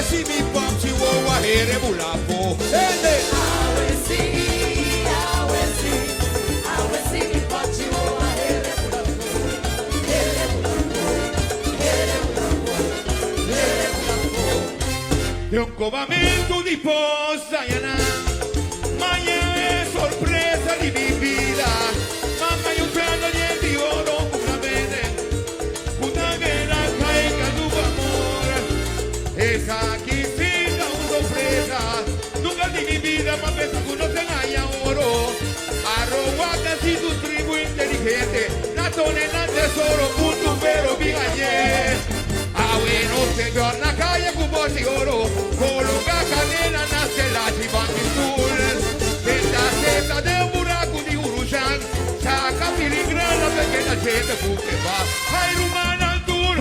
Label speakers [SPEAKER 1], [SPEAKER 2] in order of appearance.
[SPEAKER 1] see me pop, she won't want hair, bulapo. È un covamento di posta, ma è sorpresa di mi vita. Mamma io prendo niente, io non una che la caiga tu amore. E sa chi si da una sorpresa, nunca di mi vita, ma penso che non tenga oro. Arrobata si tu tribu inteligente, nato nel tesoro, punto vero bigagne. No se giorna caia cu bosi oro, coloca cadena na stella ci banchi sul. Senta seta de un buraco di Urushan, saca filigrana perché la gente fu che va. Hai rumana al tour,